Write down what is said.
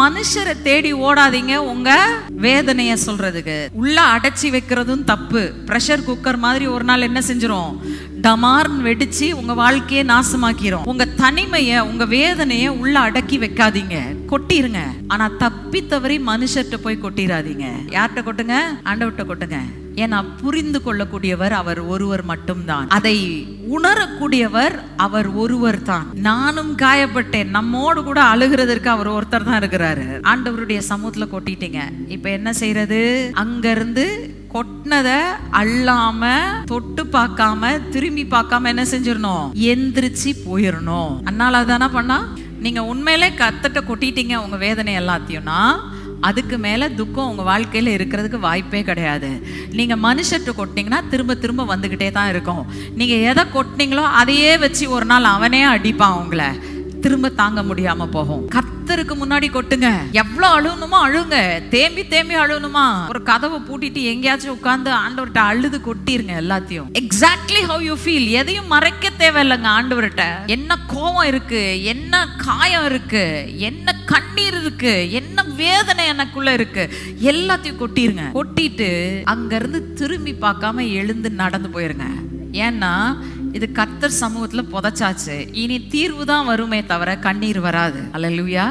மனுஷரை தேடி ஓடாதீங்க உங்க வேதனைய சொல்றதுக்கு. உள்ள அடைச்சி வைக்கிறதும் தப்பு. பிரஷர் குக்கர் மாதிரி ஒரு நாள் என்ன செஞ்சிரும், டமார்னு வெடிச்சு உங்க வாழ்க்கையை நாசமாக்கிறோம். உங்க தனிமைய, உங்க வேதனைய உள்ள அடக்கி வைக்காதீங்க, கொட்டிருங்க. ஆனா தப்பி தவறி மனுஷர்கிட்ட போய் கொட்டிராதீங்க. யார்கிட்ட கொட்டுங்க? ஆண்டவர்கிட்ட கொட்டுங்க. ஏன்னா புரிந்து கொள்ளக்கூடியவர் அவர் ஒருவர் மட்டும்தான். அதை உணரக்கூடியவர் அவர் ஒருவர் தான். நானும் காயப்பட்டேன், நம்மோடு கூட அழுகிறதற்கு அவர் ஒருத்தர் தான் இருக்கிறாரு. ஆண்டவருடைய சமூகத்துல கொட்டிட்டீங்க. இப்ப என்ன செய்யறது? அங்க இருந்து கொட்டினத அள்ளாம, தொட்டு பார்க்காம, திரும்பி பார்க்காம என்ன செஞ்சிடணும்? எந்திரிச்சு போயிடணும். அதனால அதான பண்ணா, நீங்க உண்மையிலே கர்த்தர்ட்ட கொட்டிட்டீங்க உங்க வேதனை எல்லாத்தையும்னா, அதுக்கு மேல துக்கம் உங்க வாழ்க்கையில இருக்கிறதுக்கு வாய்ப்பே கிடையாது. நீங்க மனுஷர்கிட்ட கொட்டினீங்கன்னா திரும்ப திரும்ப வந்துகிட்டே தான் இருக்கும். நீங்க எதை கொட்டினீங்களோ அதையே வச்சு ஒரு நாள் அவனே அடிப்பான் உங்களை, திரும்ப தாங்க முடியாம போகும். கர்த்தருக்கு முன்னாடி கொட்டுங்க. எவ்வளவு அழுணுமோ அழுங்க, தேம்பி தேம்பி அழுணுமா, ஒரு கதவை பூட்டிட்டு எங்கேயாச்சும் உட்கார்ந்து ஆண்டவர்கிட்ட அழுது கொட்டிருங்க எல்லாத்தையும். Exactly how you feel. எதையும் மறைக்க தேவையில்லைங்க ஆண்டவர்கிட்ட. என்ன கோபம் இருக்கு, என்ன காயம் இருக்கு, என்ன கண்ணீர் இருக்கு, என்ன வேதனை எனக்குள்ள இருக்கு, எல்லாத்தையும் கொட்டிருங்க. கொட்டிட்டு அங்க இருந்து திரும்பி பார்க்காம எழுந்து நடந்து போயிருங்க. ஏன்னா இது கர்த்தர் சமூகத்துல புதைச்சாச்சு. இனி தீர்வு தான் வருமே தவிர கண்ணீர் வராது. அல்லேலூயா.